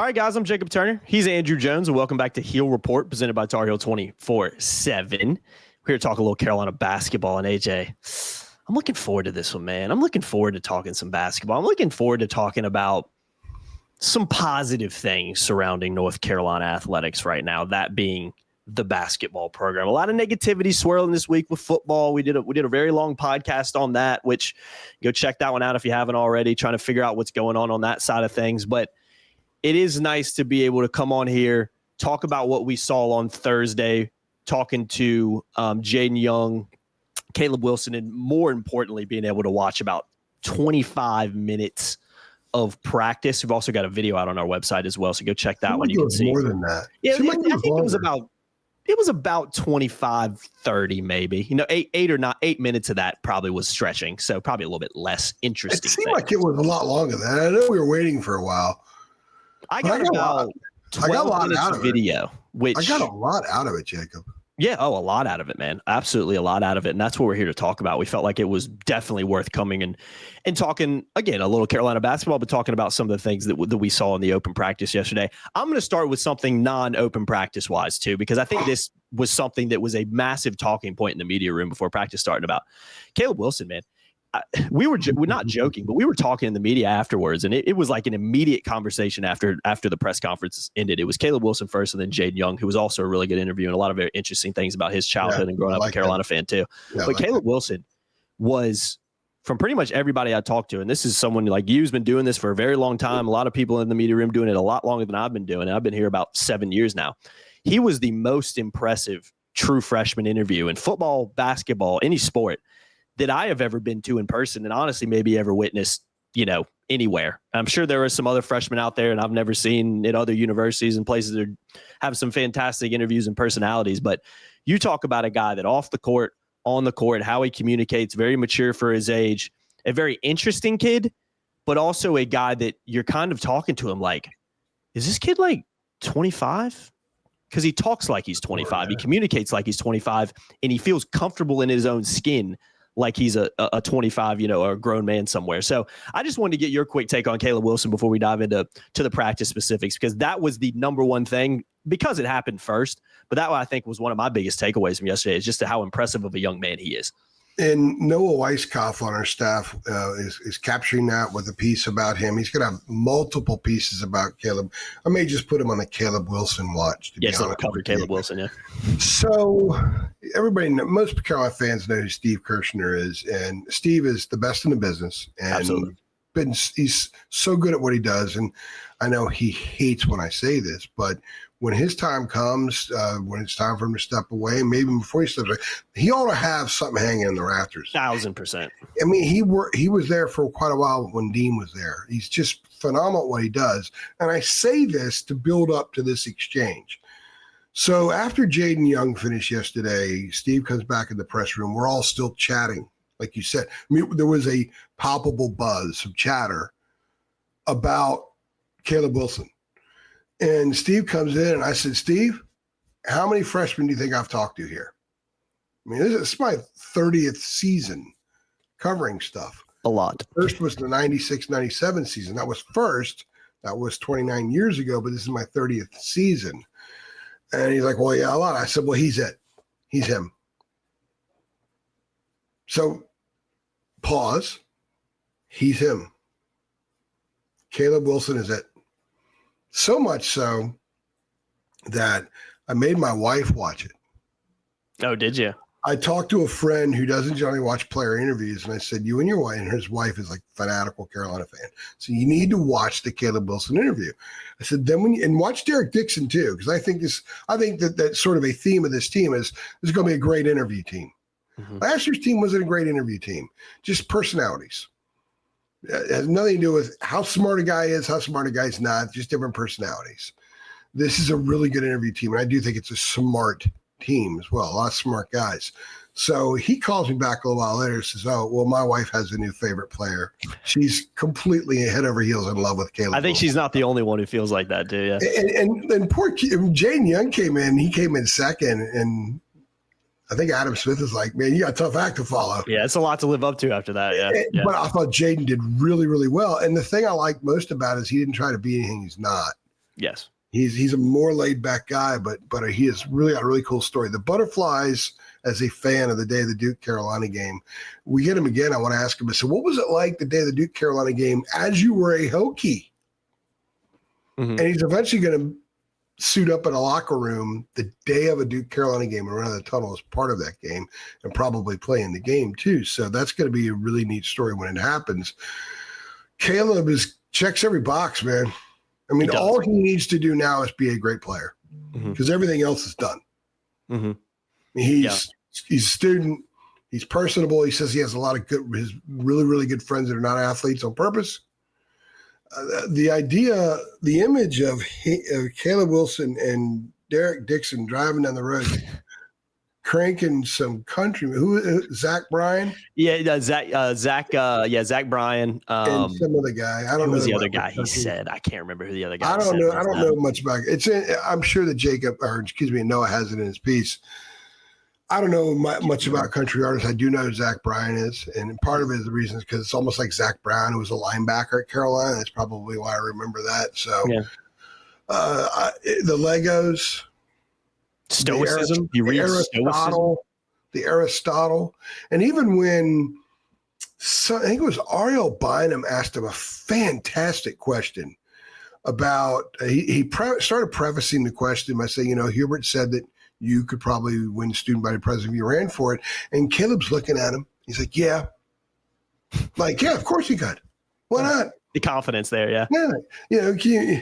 All right, guys, I'm Jacob Turner. He's Andrew Jones, and welcome back to Heel Report, presented by Tar Heel 24/7. We're here to talk a little Carolina basketball. And AJ, I'm looking forward to this one, man. I'm looking forward to talking some basketball. I'm looking forward to talking about some positive things surrounding North Carolina athletics right now, that being the basketball program. A lot of negativity swirling this week with football. We did a very long podcast on that, which go check that one out if you haven't already, trying to figure out what's going on that side of things. But it is nice to be able to come on here, talk about what we saw on Thursday, talking to Jaden Young, Caleb Wilson, and more importantly, being able to watch about 25 minutes of practice. We've also got a video out on our website as well, so go check that one. You can see more than that. Yeah, I think it was about 25, 30 maybe. 8 minutes of that probably was stretching, so probably a little bit less interesting. It seemed like it was a lot longer than that. I know we were waiting for a while. I got about 12 minutes of video. I got a lot out of it, Jacob. Yeah, a lot out of it, man. Absolutely a lot out of it. And that's what we're here to talk about. We felt like it was definitely worth coming and talking, again, a little Carolina basketball, but talking about some of the things that we saw in the open practice yesterday. I'm going to start with something non-open practice-wise, too, because I think this was something that was a massive talking point in the media room before practice started about Caleb Wilson, man. We're not joking, but we were talking in the media afterwards, and it was like an immediate conversation after the press conference ended. It was Caleb Wilson first, and then Jaden Young, who was also a really good interview and a lot of very interesting things about his childhood and growing up a Carolina fan too. Yeah, but Caleb Wilson was, from pretty much everybody I talked to, and this is someone like you's been doing this for a very long time. A lot of people in the media room doing it a lot longer than I've been doing it. I've been here about 7 years now. He was the most impressive true freshman interview in football, basketball, any sport that I have ever been to in person, and honestly maybe ever witnessed, anywhere. I'm sure there are some other freshmen out there, and I've never seen at other universities and places that have some fantastic interviews and personalities. But you talk about a guy that off the court, on the court, how he communicates, very mature for his age, a very interesting kid, but also a guy that you're kind of talking to him like, is this kid like 25? Because he talks like he's 25. He communicates like he's 25, and he feels comfortable in his own skin like he's a 25, or a grown man somewhere. So I just wanted to get your quick take on Caleb Wilson before we dive into the practice specifics, because that was the number one thing, because it happened first. But that, I think, was one of my biggest takeaways from yesterday, is just how impressive of a young man he is. And Noah Weisskopf on our staff is capturing that with a piece about him. He's going to have multiple pieces about Caleb. I may just put him on the Caleb Wilson watch. Yes, I'll cover Caleb Wilson, yeah. So everybody, most Carolina fans know who Steve Kirshner is, and Steve is the best in the business. And absolutely. He's so good at what he does, and I know he hates when I say this, but when his time comes, when it's time for him to step away, maybe before he steps away, he ought to have something hanging in the rafters. 1,000%. I mean, he was there for quite a while when Dean was there. He's just phenomenal at what he does. And I say this to build up to this exchange. So after Jaden Young finished yesterday, Steve comes back in the press room. We're all still chatting. Like you said, I mean, there was a palpable buzz, some chatter about Caleb Wilson. And Steve comes in, and I said, Steve, how many freshmen do you think I've talked to here? I mean, this is my 30th season covering stuff. A lot. The first was the 96-97 season. That was first. That was 29 years ago, but this is my 30th season. And he's like, well, yeah, a lot. I said, well, he's it. He's him. So pause. He's him. Caleb Wilson is it. So much so that I made my wife watch it. Oh, did you? I talked to a friend who doesn't generally watch player interviews, and I said, you and your wife, and his wife is like fanatical Carolina fan, so you need to watch the Caleb Wilson interview. I said, then and watch Derek Dixon too, because I think that sort of a theme of this team is going to be a great interview team. Mm-hmm. Last year's team wasn't a great interview team, just personalities. It has nothing to do with how smart a guy is, how smart a guy's not, just different personalities. This is a really good interview team, and I do think it's a smart team as well, a lot of smart guys. So he calls me back a little while later and says, oh, well, my wife has a new favorite player. She's completely head over heels in love with Caleb. I think she's not the only one who feels like that, too, yeah. And poor Jaden Young came in. He came in second, and I think Adam Smith is like, man, you got a tough act to follow. Yeah, it's a lot to live up to after that. Yeah. But I thought Jaden did really, really well. And the thing I like most about it is he didn't try to be anything he's not. Yes. He's a more laid back guy, but he has really got a really cool story. The Butterflies, as a fan of the day of the Duke Carolina game, we get him again. I want to ask him. So, what was it like the day of the Duke Carolina game as you were a Hokie? Mm-hmm. And he's eventually going to suit up in a locker room the day of a Duke Carolina game and run out of the tunnel as part of that game and probably play in the game too. So that's going to be a really neat story when it happens. Caleb checks every box, man. I mean, all he needs to do now is be a great player because everything else is done. Mm-hmm. He's a student. He's personable. He says he has a lot of his really, really good friends that are not athletes on purpose. The image of Caleb Wilson and Derek Dixon driving down the road, cranking some country. Zach Bryan? Yeah, Zach Bryan. And some other guy. I don't know who was the other guy he said. I can't remember who the other guy. I don't know. I don't know much about it. I'm sure that Noah has it in his piece. I don't know much about country artists. I do know who Zach Bryan is, and part of it is the reason is because it's almost like Zach Brown, who was a linebacker at Carolina. That's probably why I remember that. So, the Legos, stoicism. You read Aristotle, the Aristotle, and even when I think it was Ariel Bynum asked him a fantastic question about he started prefacing the question by saying, Hubert said that you could probably win student body president if you ran for it. And Caleb's looking at him. He's like, yeah. Like, yeah, of course you could. Why not? The confidence there, yeah. Yeah.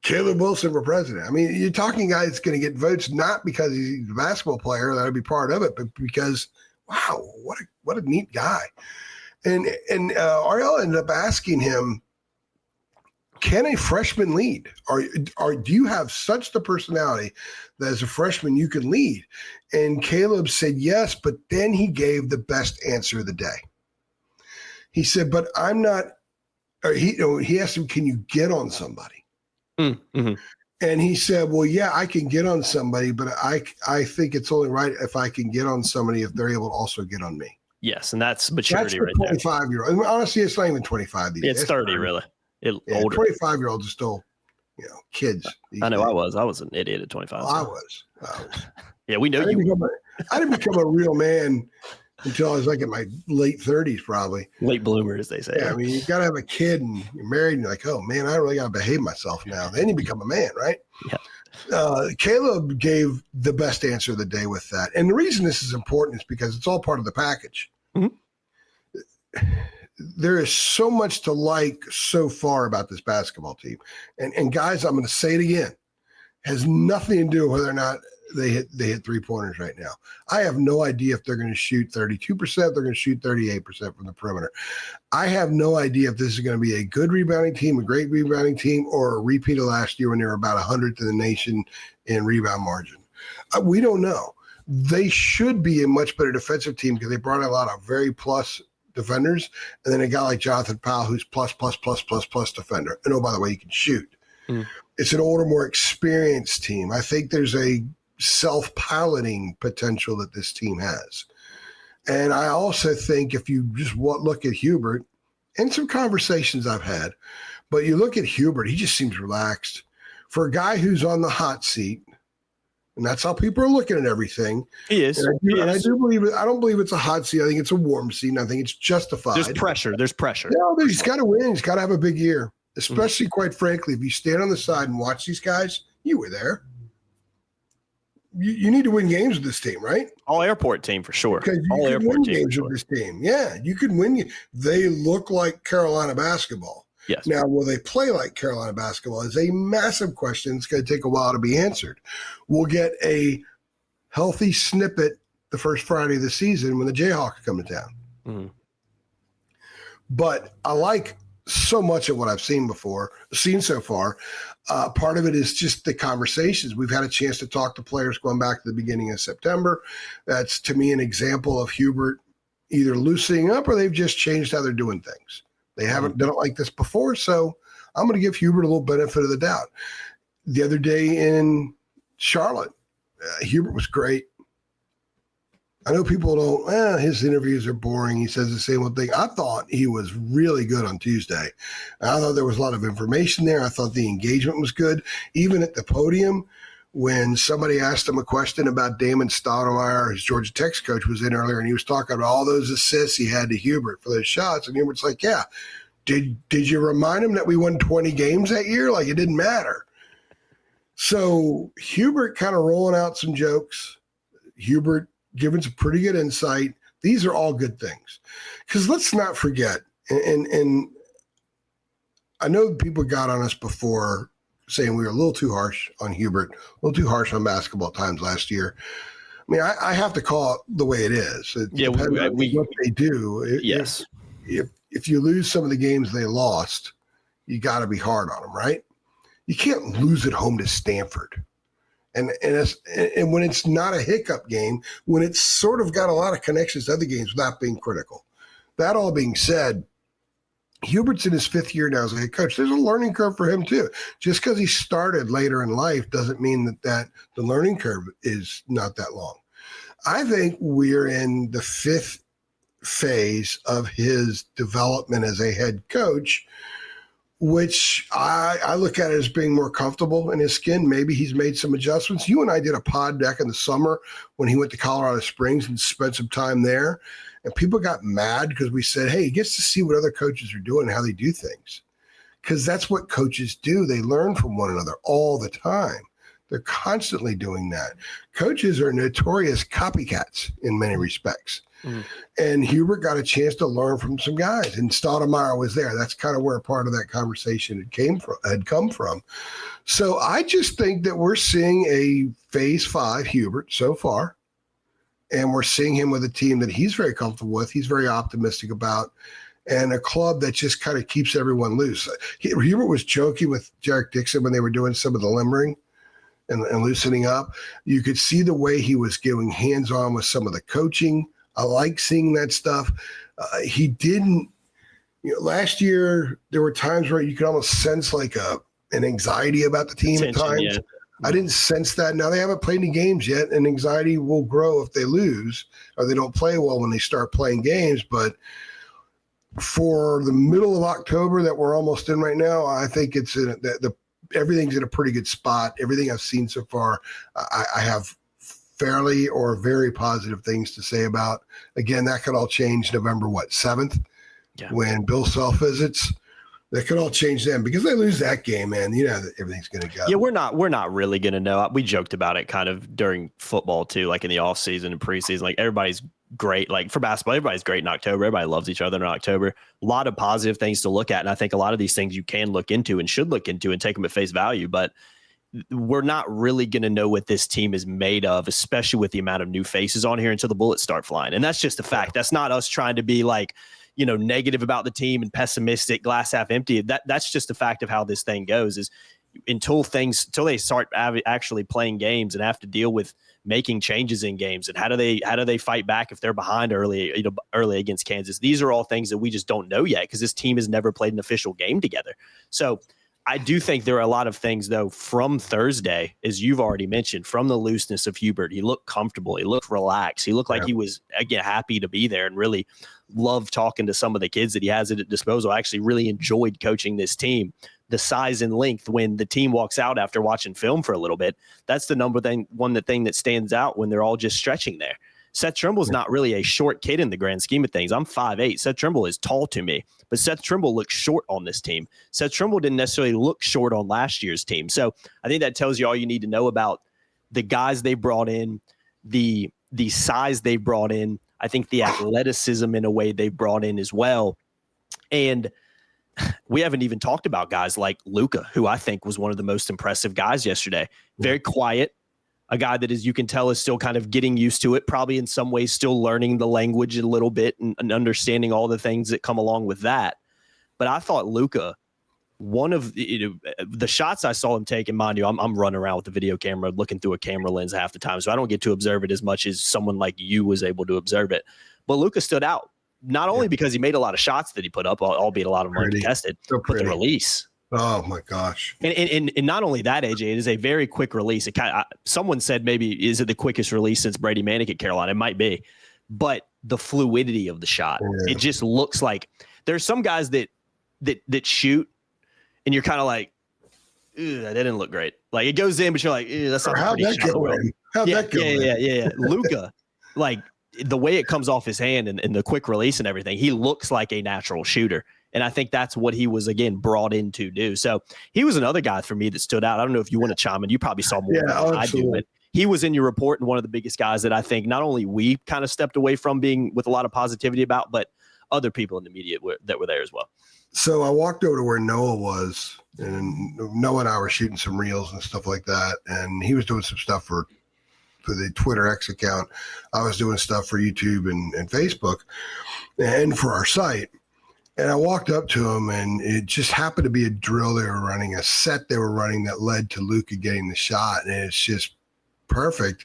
Caleb Wilson for president. I mean, you're talking a guy that's going to get votes not because he's a basketball player, that'll be part of it, but because, wow, what a neat guy. And Ariel ended up asking him, can a freshman lead? Do you have such the personality that as a freshman you can lead? And Caleb said yes, but then he gave the best answer of the day. He said, but I'm not, or he asked him, can you get on somebody? Mm-hmm. And he said, well, yeah, I can get on somebody, but I think it's only right if I can get on somebody if they're able to also get on me. Yes, and that's maturity right there. 25-year-old. I mean, honestly, it's not even 25 these days. It's 30, really. Older. 25-year-olds are still, kids. I know days. I was an idiot at 25. I was. Yeah, we know you. I didn't become a real man until I was like in my late 30s, probably. Late bloomer, as they say. Yeah, I mean, you got to have a kid and you're married and you're like, oh, man, I really got to behave myself now. Then you become a man, right? Yeah. Caleb gave the best answer of the day with that. And the reason this is important is because it's all part of the package. Mm-hmm. There is so much to like so far about this basketball team. And guys, I'm going to say it again, has nothing to do with whether or not they hit three-pointers right now. I have no idea if they're going to shoot 32%, they're going to shoot 38% from the perimeter. I have no idea if this is going to be a good rebounding team, a great rebounding team, or a repeat of last year when they were about 100th in the nation in rebound margin. We don't know. They should be a much better defensive team because they brought in a lot of very plus defenders, and then a guy like Jonathan Powell who's plus defender. And oh, by the way, he can shoot. It's an older, more experienced team. I think there's a self-piloting potential that this team has. And I also think if you just look at Hubert, and some conversations I've had, but you look at Hubert, he just seems relaxed. For a guy who's on the hot seat, and that's how people are looking at everything. He is. And I do believe it. I don't believe it's a hot seat. I think it's a warm seat, and I think it's justified. There's pressure. Yeah, he's got to win. He's got to have a big year. Especially, quite frankly, if you stand on the side and watch these guys, you were there. You need to win games with this team, right? All airport team for sure. Because you can win games with this team. Yeah, you can win. They look like Carolina basketball. Yes. Now, will they play like Carolina basketball is a massive question. It's going to take a while to be answered. We'll get a healthy snippet the first Friday of the season when the Jayhawks come to town. Mm-hmm. But I like so much of what I've seen so far. Part of it is just the conversations. We've had a chance to talk to players going back to the beginning of September. That's, to me, an example of Hubert either loosening up or they've just changed how they're doing things. They haven't done it like this before, so I'm going to give Hubert a little benefit of the doubt. The other day in Charlotte, Hubert was great. I know people don't, his interviews are boring. He says the same old thing. I thought he was really good on Tuesday. I thought there was a lot of information there. I thought the engagement was good. Even at the podium, when somebody asked him a question about Damon Stoudemire, his Georgia Tech coach was in earlier, and he was talking about all those assists he had to Hubert for those shots. And Hubert's like, yeah, did you remind him that we won 20 games that year? Like, it didn't matter. So Hubert kind of rolling out some jokes. Hubert giving some pretty good insight. These are all good things. Because let's not forget, and I know people got on us before saying we were a little too harsh on Hubert, a little too harsh on basketball at times last year. I mean, I have to call it the way it is. It depends on what they do. Yes. If you lose some of the games they lost, you got to be hard on them, right? You can't lose at home to Stanford. And when it's not a hiccup game, when it's sort of got a lot of connections to other games without being critical. That all being said, Hubert's in his 5th year now as a head coach. There's a learning curve for him too. Just because he started later in life doesn't mean that the learning curve is not that long. I think we're in the 5th phase of his development as a head coach, which I look at it as being more comfortable in his skin. Maybe he's made some adjustments. You and I did a pod back in the summer when he went to Colorado Springs and spent some time there. And people got mad because we said, hey, he gets to see what other coaches are doing and how they do things. Because that's what coaches do. They learn from one another all the time. They're constantly doing that. Coaches are notorious copycats in many respects. Mm. And Hubert got a chance to learn from some guys, and Stoudemire was there. That's kind of where part of that conversation had come from. So I just think that we're seeing a phase 5 Hubert so far, and we're seeing him with a team that he's very comfortable with. He's very optimistic about, and a club that just kind of keeps everyone loose. Hubert was joking with Jarek Dixon when they were doing some of the limbering and loosening up. You could see the way he was going hands-on with some of the coaching. I like seeing that stuff. He didn't, last year there were times where you could almost sense like an anxiety about the team at times. Yeah. I didn't sense that. Now they haven't played any games yet, and anxiety will grow if they lose or they don't play well when they start playing games. But for the middle of October that we're almost in right now, I think it's everything's in a pretty good spot. Everything I've seen so far, I have fairly or very positive things to say about. Again, that could all change November 7th, when Bill Self visits. That could all change then, because they lose that game, man. That everything's going to go. Yeah, we're not really going to know. We joked about it kind of during football too, like in the off season and preseason. Like everybody's great. Like for basketball, everybody's great in October. Everybody loves each other in October. A lot of positive things to look at, and I think a lot of these things you can look into and should look into and take them at face value. But we're not really going to know what this team is made of, especially with the amount of new faces on here, until the bullets start flying. And that's just a fact. That's not us trying to be like, negative about the team and pessimistic, glass half empty. That's just a fact of how this thing goes, is until they start actually playing games and have to deal with making changes in games, and how do they fight back if they're behind early against Kansas. These are all things that we just don't know yet, because this team has never played an official game together. So I do think there are a lot of things, though, from Thursday, as you've already mentioned, from the looseness of Hubert. He looked comfortable. He looked relaxed. He looked like he was, again, happy to be there and really loved talking to some of the kids that he has at his disposal. I actually really enjoyed coaching this team. The size and length, when the team walks out after watching film for a little bit, that's the thing that stands out when they're all just stretching there. Seth Trimble's not really a short kid in the grand scheme of things. I'm 5'8". Seth Trimble is tall to me, but Seth Trimble looks short on this team. Seth Trimble didn't necessarily look short on last year's team. So I think that tells you all you need to know about the guys they brought in, the size they brought in. I think the athleticism in a way they brought in as well. And we haven't even talked about guys like Luka, who I think was one of the most impressive guys yesterday. Very quiet. A guy that, as you can tell, is still kind of getting used to it, probably in some ways still learning the language a little bit and understanding all the things that come along with that. But I thought Luka, one of the shots I saw him take, and mind you, I'm running around with the video camera looking through a camera lens half the time, so I don't get to observe it as much as someone like you was able to observe it. But Luka stood out, not only because he made a lot of shots that he put up, albeit a lot of them uncontested, but the release. Oh my gosh. And not only that, AJ, it is a very quick release. Someone said maybe is it the quickest release since Brady Manick at Carolina? It might be, but the fluidity of the shot, it just looks like there's some guys that shoot, and you're kind of like, that didn't look great. Like it goes in, but you're like, that's not the prettiest shot in the world. Yeah. Luka, like the way it comes off his hand and the quick release and everything, he looks like a natural shooter. And I think that's what he was, again, brought in to do. So he was another guy for me that stood out. I don't know if you want to chime in. You probably saw more than I do. But he was in your report and one of the biggest guys that I think not only we kind of stepped away from being with a lot of positivity about, but other people in the media that were there as well. So I walked over to where Noah was, and Noah and I were shooting some reels and stuff like that. And he was doing some stuff for the Twitter X account. I was doing stuff for YouTube and Facebook and for our site. And I walked up to him, and it just happened to be a drill they were running, a set they were running that led to Luka getting the shot, and it's just perfect.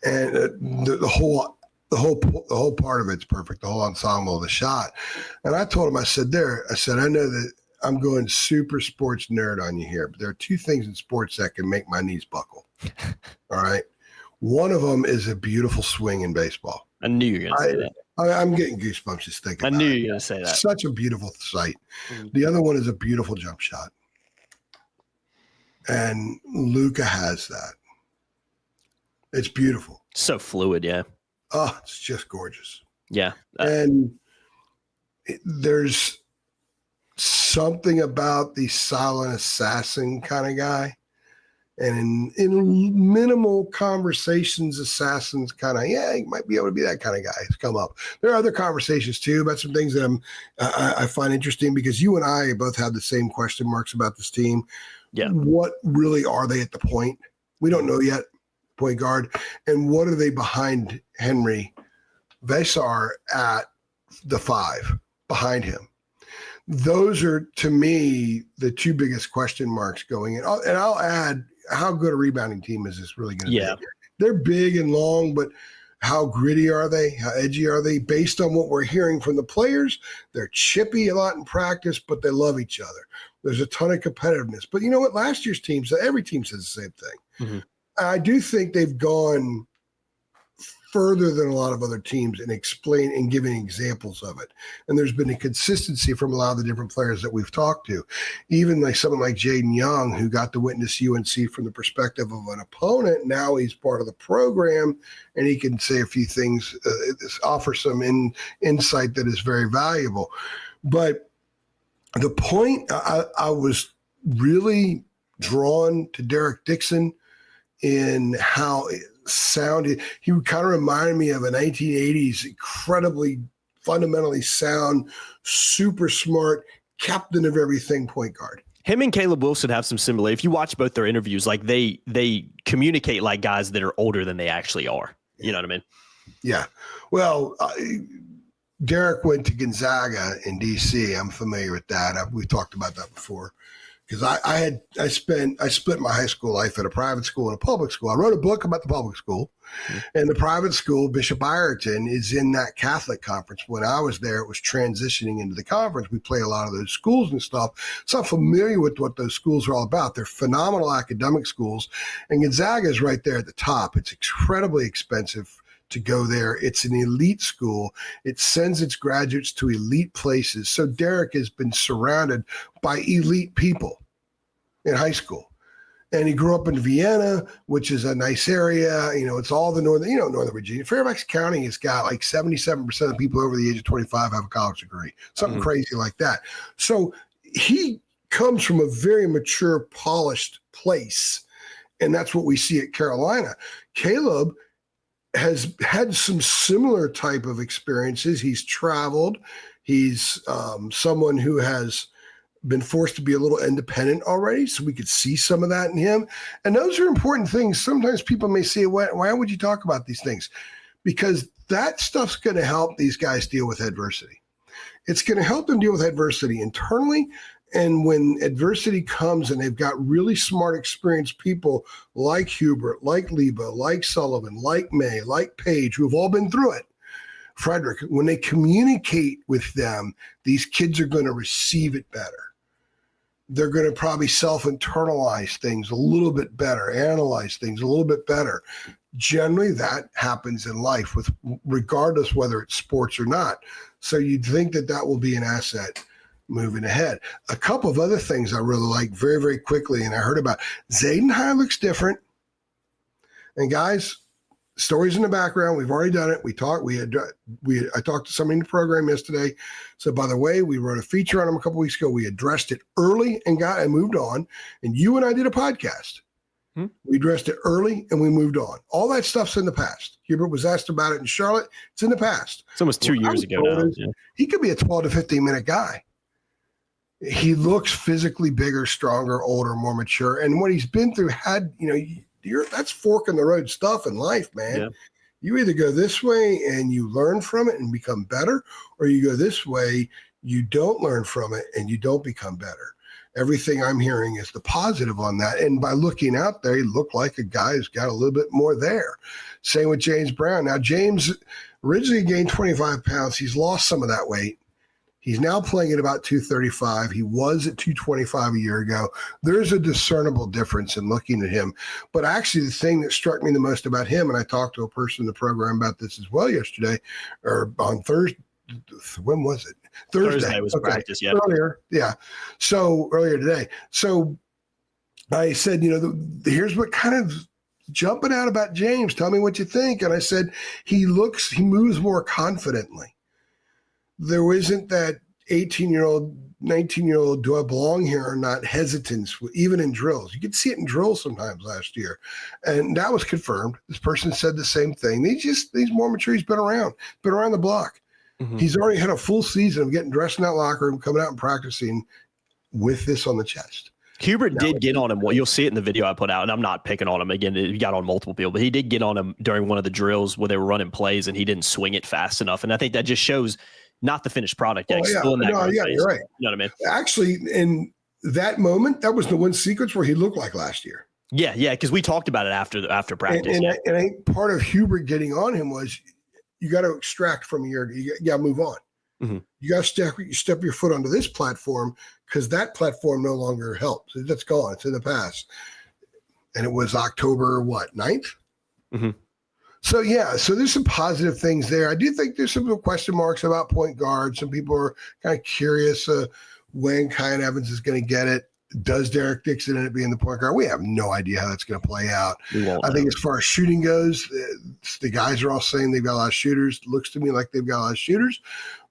And the whole part of it's perfect, the whole ensemble of the shot. And I told him, I said, I know that I'm going super sports nerd on you here, but there are two things in sports that can make my knees buckle. All right. One of them is a beautiful swing in baseball. I knew you were going to say that. I'm getting goosebumps just thinking about it. I knew you were going to say that. Such a beautiful sight. Mm-hmm. The other one is a beautiful jump shot. And Luka has that. It's beautiful. So fluid, yeah. Oh, it's just gorgeous. Yeah. And there's something about the silent assassin kind of guy. And in minimal conversations, assassins kind of, he might be able to be that kind of guy. It's come up. There are other conversations too about some things that I find interesting, because you and I both have the same question marks about this team. Yeah. What really are they at the point? We don't know yet. Point guard. And what are they behind Henry Vesar at the 5 behind him? Those are, to me, the two biggest question marks going in. And I'll add, how good a rebounding team is this really going to be? They're big and long, but how gritty are they? How edgy are they? Based on what we're hearing from the players, they're chippy a lot in practice, but they love each other. There's a ton of competitiveness. But you know what? Last year's team, every team says the same thing. Mm-hmm. I do think they've gone further than a lot of other teams in explaining and giving examples of it. And there's been a consistency from a lot of the different players that we've talked to. Even like someone like Jaden Young, who got to witness UNC from the perspective of an opponent. Now he's part of the program, and he can say a few things, offer some insight that is very valuable. But the point, I was really drawn to Derek Dixon in how it sounded. He kind of reminded me of a 1980s incredibly fundamentally sound, super smart, captain of everything point guard. Him and Caleb Wilson have some similarity. If you watch both their interviews, like they communicate like guys that are older than they actually are. You know what I mean? Yeah. Well, Derek went to Gonzaga in D.C. I'm familiar with that. We've talked about that before. Because I split my high school life at a private school and a public school. I wrote a book about the public school, and the private school, Bishop Ireton, is in that Catholic conference. When I was there, it was transitioning into the conference. We play a lot of those schools and stuff. So I'm familiar with what those schools are all about. They're phenomenal academic schools, and Gonzaga is right there at the top. It's incredibly expensive to go there. It's an elite school. It sends its graduates to elite places. So Derek has been surrounded by elite people in high school. And he grew up in Vienna, which is a nice area. You know, it's all the Northern Virginia. Fairfax County has got like 77% of people over the age of 25 have a college degree, something crazy like that. So he comes from a very mature, polished place. And that's what we see at Carolina. Caleb has had some similar type of experiences. He's traveled. He's someone who has been forced to be a little independent already, so we could see some of that in him. And those are important things. Sometimes people may say, why would you talk about these things? Because that stuff's going to help these guys deal with adversity. It's going to help them deal with adversity internally. And when adversity comes and they've got really smart, experienced people like Hubert, like Leba, like Sullivan, like May, like Page, who have all been through it, Frederick, when they communicate with them, these kids are going to receive it better. they're going to probably self-internalize things a little bit better, analyze things a little bit better. Generally, that happens in life, with regardless whether it's sports or not. So you'd think that that will be an asset moving ahead. A couple of other things I really like very, very quickly, and I heard about Zayden High looks different. And guys, stories in the background. We've already done it. I talked to somebody in the program yesterday. So by the way, we wrote a feature on him a couple weeks ago. We addressed it early and moved on. And you and I did a podcast. We addressed it early and we moved on. All that stuff's in the past. Hubert was asked about it in Charlotte. It's in the past. It's almost 2 years ago now. Yeah. He could be a 12 to 15 minute guy. He looks physically bigger, stronger, older, more mature. And what he's been through that's fork in the road stuff in life, man. Yeah. You either go this way and you learn from it and become better, or you go this way, you don't learn from it and you don't become better. Everything I'm hearing is the positive on that. And by looking out there, he looked like a guy who's got a little bit more there. Same with James Brown. Now, James originally gained 25 pounds. He's lost some of that weight. He's now playing at about 235. He was at 225 a year ago. There's a discernible difference in looking at him. But actually, the thing that struck me the most about him, and I talked to a person in the program about this as well yesterday, or on Thursday. When was it? Thursday was practice, yeah. Earlier, yeah. So earlier today. So I said, here's what kind of jumping out about James. Tell me what you think. And I said, he moves more confidently. There isn't that 18-year-old, 19-year-old, do I belong here or not hesitance, even in drills. You could see it in drills sometimes last year. And that was confirmed. This person said the same thing. He's more mature. He's been around the block. Mm-hmm. He's already had a full season of getting dressed in that locker room, coming out and practicing with this on the chest. Hubert did get on him. Well, you'll see it in the video I put out, and I'm not picking on him. Again, he got on multiple people, but he did get on him during one of the drills where they were running plays, and he didn't swing it fast enough. And I think that just shows not the finished product. Yet. You're right. You know what I mean? Actually, in that moment, that was the one sequence where he looked like last year. Yeah, because we talked about it after practice. And I think part of Hubert getting on him was, you got to extract from you got to move on. Mm-hmm. You got to step your foot onto this platform, because that platform no longer helps. That's gone. It's in the past. And it was October, 9th? Mm-hmm. So there's some positive things there. I do think there's some question marks about point guard. Some people are kind of curious when Kyan Evans is going to get it. Does Derek Dixon end up being the point guard? We have no idea how that's going to play out. I think as far as shooting goes, the guys are all saying they've got a lot of shooters. It looks to me like they've got a lot of shooters.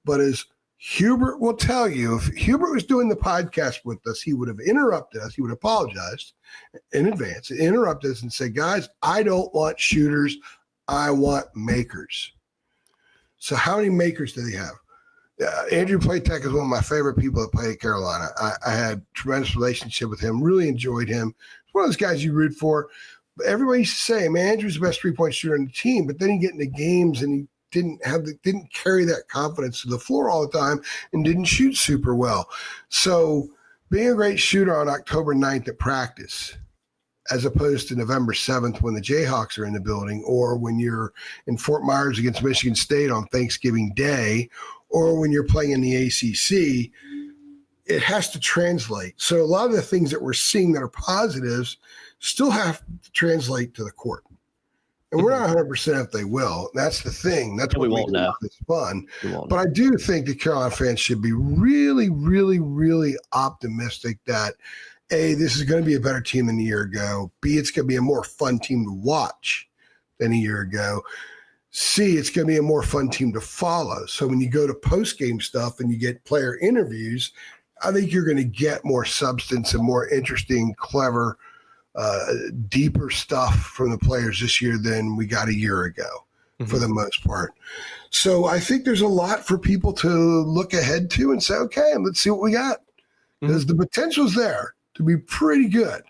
But as Hubert will tell you, if Hubert was doing the podcast with us, he would have interrupted us. He would have apologized in advance, interrupted us and say, guys, I don't want shooters. I want makers. So how many makers do they have? Andrew Platek is one of my favorite people that play at Carolina. I had a tremendous relationship with him, really enjoyed him. He's one of those guys you root for. But everybody used to say, man, Andrew's the best three-point shooter on the team, but then he get into games and he didn't carry that confidence to the floor all the time and didn't shoot super well. So being a great shooter on October 9th at practice, as opposed to November 7th when the Jayhawks are in the building, or when you're in Fort Myers against Michigan State on Thanksgiving Day, or when you're playing in the ACC, it has to translate. So a lot of the things that we're seeing that are positives still have to translate to the court. And we're not 100% if they will. That's the thing. That's what makes this fun. But I do think the Carolina fans should be really, really, really optimistic that, A, this is going to be a better team than a year ago. B, it's going to be a more fun team to watch than a year ago. C, it's going to be a more fun team to follow. So when you go to post-game stuff and you get player interviews, I think you're going to get more substance and more interesting, clever, deeper stuff from the players this year than we got a year ago, for the most part. So I think there's a lot for people to look ahead to and say, okay, let's see what we got. Because the potential's there to be pretty good.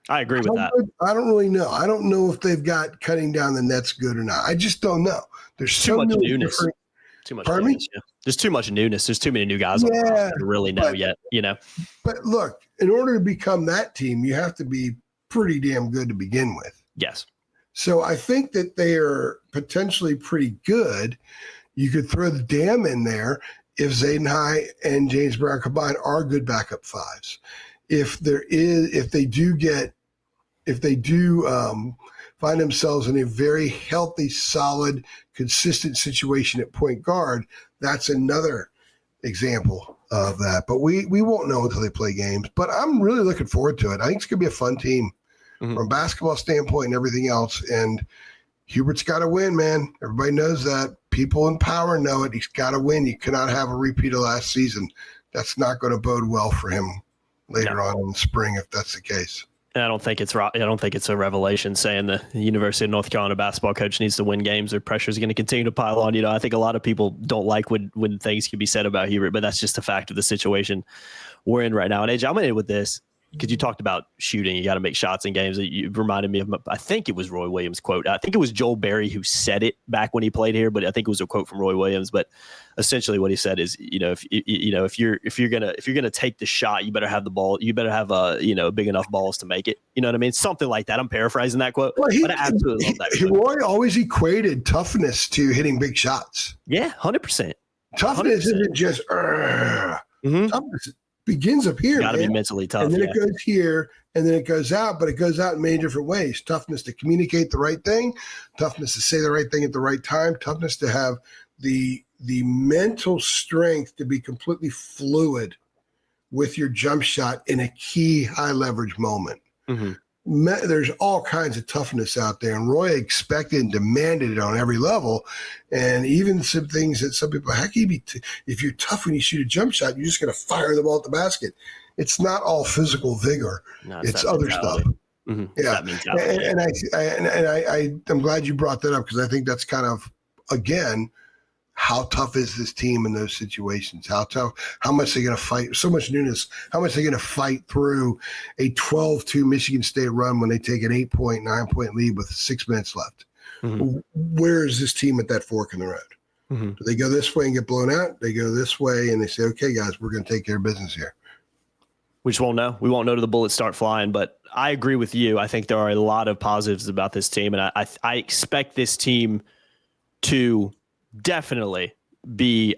I agree with that. I don't really know. I don't know if they've got cutting down the nets good or not. I just don't know. There's too much newness. There's too much newness. There's too many new guys on the roster to really know yet, But look, in order to become that team, you have to be pretty damn good to begin with. Yes. So I think that they are potentially pretty good. You could throw the dam in there. if Zayden High and James Brown combined are good backup fives. If they do find themselves in a very healthy, solid, consistent situation at point guard, that's another example of that. But we won't know until they play games. But I'm really looking forward to it. I think it's going to be a fun team from a basketball standpoint and everything else. And Hubert's got to win, man. Everybody knows that. People in power know it. He's got to win. You cannot have a repeat of last season. That's not going to bode well for him later on in the spring if that's the case. And I don't think it's a revelation saying the University of North Carolina basketball coach needs to win games or pressure is going to continue to pile on. I think a lot of people don't like when things can be said about Hubert, but that's just a fact of the situation we're in right now. And AJ, I'm going to end with this because you talked about shooting. You got to make shots in games. You reminded me of, I think it was Roy Williams' quote. I think it was Joel Berry who said it back when he played here, but I think it was a quote from Roy Williams. But essentially what he said is, if you're gonna take the shot, you better have the ball. You better have big enough balls to make it. You know what I mean? Something like that. I'm paraphrasing that quote, but I absolutely love that quote. Roy always equated toughness to hitting big shots. Yeah, 100%. Toughness isn't just toughness begins up here. Got to be mentally tough. And then it goes here, and then it goes out, but it goes out in many different ways. Toughness to communicate the right thing, toughness to say the right thing at the right time, toughness to have the mental strength to be completely fluid with your jump shot in a key high leverage moment. There's all kinds of toughness out there, and Roy expected and demanded it on every level. And even some things that some people, how can you be, if you're tough when you shoot a jump shot, you're just going to fire the ball at the basket. It's not all physical vigor. No, it's other stuff. Yeah. And I'm glad you brought that up because I think that's kind of, again, how tough is this team in those situations? How tough? How much they're going to fight? So much newness. How much they're going to fight through a 12-2 Michigan State run when they take an 8-point, 9-point lead with 6 minutes left? Where is this team at that fork in the road? Do they go this way and get blown out? They go this way and they say, okay, guys, we're going to take care of business here. We just won't know. We won't know till the bullets start flying. But I agree with you. I think there are a lot of positives about this team, and I expect this team to definitely be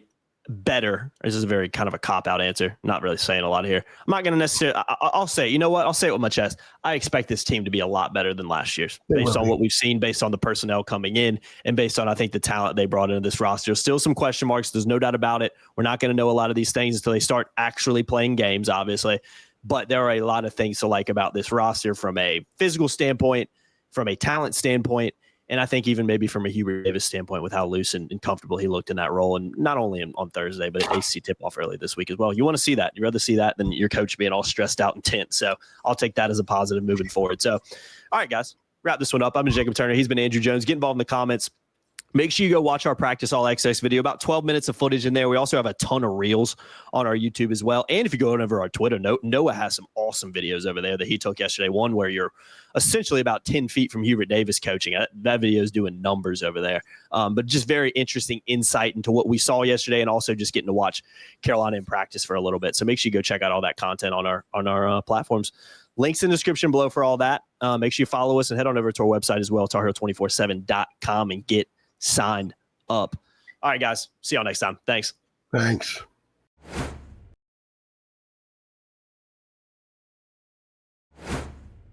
better. This is a very kind of a cop-out answer. Not really saying a lot here. I'm not going to necessarily – I'll say, you know what? I'll say it with my chest. I expect this team to be a lot better than last year's based on what we've seen, based on the personnel coming in, and based on, I think, the talent they brought into this roster. Still some question marks. There's no doubt about it. We're not going to know a lot of these things until they start actually playing games, obviously. But there are a lot of things to like about this roster from a physical standpoint, from a talent standpoint, and I think even maybe from a Hubert Davis standpoint with how loose and comfortable he looked in that role, and not only on Thursday, but at AC tip-off early this week as well. You want to see that. You'd rather see that than your coach being all stressed out and tense. So I'll take that as a positive moving forward. So, all right, guys, wrap this one up. I've been Jacob Turner. He's been Andrew Jones. Get involved in the comments. Make sure you go watch our Practice All Access video, about 12 minutes of footage in there. We also have a ton of reels on our YouTube as well. And if you go over our Twitter, Noah has some awesome videos over there that he took yesterday. One where you're essentially about 10 feet from Hubert Davis coaching. That video is doing numbers over there. But just very interesting insight into what we saw yesterday, and also just getting to watch Carolina in practice for a little bit. So make sure you go check out all that content on our platforms. Links in the description below for all that. Make sure you follow us and head on over to our website as well, TarHeal247.com, and get signed up. All right, guys. See y'all next time. Thanks.